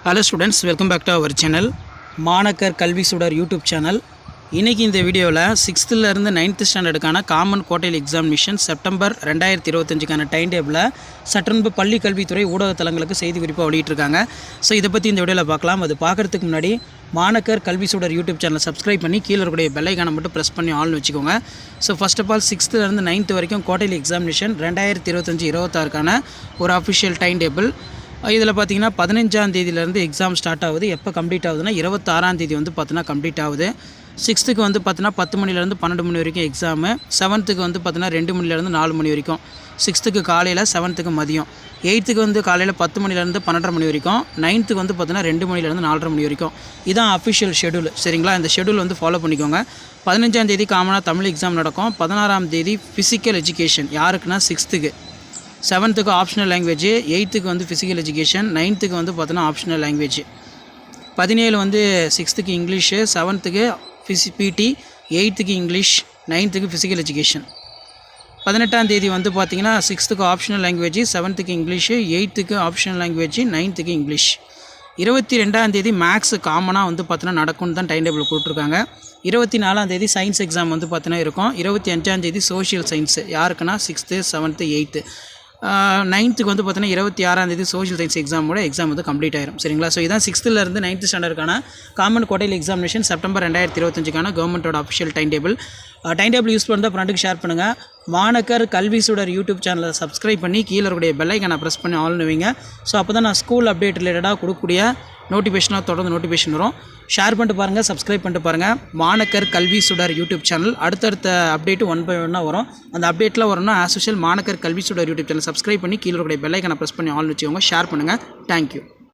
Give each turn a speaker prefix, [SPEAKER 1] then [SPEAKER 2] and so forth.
[SPEAKER 1] Hello students, welcome back to our channel மாணக்கர் கல்வி சுடர் YouTube channel. இன்றைக்கி இந்த வீடியோவில் 6th இருந்து 9th ஸ்டாண்டர்டுக்கான காமன் குவார்டர்லி எக்ஸாமினேஷன் செப்டம்பர் 2025க்கான டைம் டேபிளை சற்றுமுன்பு பள்ளி கல்வித்துறை ஊடகத்தலங்களுக்கு செய்தி குறிப்பாக வெளியிட்டிருக்காங்க. ஸோ இதை பற்றி இந்த வீடியோவில் பார்க்கலாம். அது பார்க்குறதுக்கு முன்னாடி மாணக்கர் கல்வி சுடர் யூடியூப் சேனலை சப்ஸ்கிரைப் பண்ணி கீழே இருக்கக்கூடிய பெல் ஐக்கானை மட்டும் ப்ரெஸ் பண்ணி ஆல்னு வச்சுக்கோங்க. So first of all 6th இருந்து 9th வரைக்கும் குவார்டர்லி எக்ஸாமினேஷன் 2025-26க்கான ஒரு அஃபிஷியல் டைம் டேபிள். இதில் பார்த்தீங்கன்னா 15ஆம் தேதியிலேருந்து எக்ஸாம் ஸ்டார்ட் ஆகுது. எப்போ கம்ப்ளீட் ஆகுதுன்னா 26ஆம் தேதி வந்து பார்த்தீங்கன்னா கம்ப்ளீட் ஆகுது. 6th வந்து பார்த்தீங்கன்னா 10 மணிலேருந்து 12 மணி வரைக்கும் எக்ஸாமு. 7th வந்து பார்த்தீங்கன்னா 2 மணிலேருந்து 4 மணி வரைக்கும். 6th காலையில், 7th மதியம். 8th வந்து காலையில் 10 மணிலேருந்து 12 மணி வரைக்கும். 9th வந்து பார்த்தீங்கன்னா 2 மணிலேருந்து 4:30 மணி வரைக்கும். இதான் அஃபிஷியல் ஷெடியூல். சரிங்களா? இந்த ஷெடியூல் வந்து ஃபாலோ பண்ணிக்கோங்க. 15ஆம் தேதி காமனாக தமிழ் எக்ஸாம் நடக்கும். 16ஆம் தேதி ஃபிசிக்கல் எஜுகேஷன் யாருக்குன்னா 6th. 7th optional language, 8th வந்து ஃபிசிக்கல் எஜுகேஷன், 9th வந்து பார்த்தோன்னா ஆப்ஷனல் லாங்குவேஜ். 17 வந்து 6th இங்கிலீஷு, 7th பிடி, 8th English, 9th physical education. 18ஆம் தேதி வந்து பார்த்தீங்கன்னா 6th optional language, 7th English, 8th optional language, 9th English. 22ஆம் தேதி மேக்ஸ் காமனாக வந்து பார்த்தீங்கன்னா நடக்கும்னு தான் டைம் டேபிள் கொடுத்துருக்காங்க. 24ஆம் தேதி சயின்ஸ் எக்ஸாம் வந்து பார்த்தீங்கன்னா இருக்கும். 25ஆம் தேதி சோஷியல் சயின்ஸ் யாருக்குன்னா 6th, 7th, 8th. 9th வந்து பார்த்தீங்கன்னா 26ஆம் தேதி சோஷியல் சயின்ஸ் எக்ஸாமோட எக்ஸாம் வந்து கம்ப்ளீட் ஆயிரும். சரிங்களா? ஸோ இதான் 6th இருந்து 9th ஸ்டாண்டர்டுக்கான காமன் குவார்டர்லி எக்ஸாமினேஷன் செப்டம்பர் 2025க்கான கவர்மெண்ட்டோட official time table. Time table use பண்ணால் ஃப்ரெண்டுக்கு ஷேர் பண்ணுங்கள். மாணக்கர் கல்வி சுடர் யூடியூப் சேனலை சப்ஸ்கிரைப் பண்ணி கீழே இருக்கக்கூடிய பெல் ஐக்கானை ப்ரெஸ் பண்ணி ஆல்னு வைங்க. ஸோ அப்போ தான் நான் ஸ்கூல் அப்டேட் ரிலேட்டடாக கொடுக்கக்கூடிய நோட்டிஃபிகேஷனாக தொடர்ந்து நோட்டிஃபிகேஷன் வரும். ஷேர் பண்ணிட்டு பாருங்கள், சப்ஸ்கிரைப் பண்ணிட்டு பாருங்கள். மாணக்கர் கல்வி சுடர் யூடியூப் சேனல் அடுத்தடுத்த அப்டேட்டு 1 by 1 வரும். அந்த அப்டேட்டில் வரணும்னா ஆஸ் யூஷுவல் மாணக்கர் கல்வி சுடர் யூடியூப் சேனல் சப்ஸ்கிரைப் பண்ணி கீழே இருக்கக்கூடிய பெல் ஐக்கானை ப்ரெஸ் பண்ணி ஆல்னு வச்சுக்கோங்க. ஷேர் பண்ணுங்கள். தேங்க்யூ.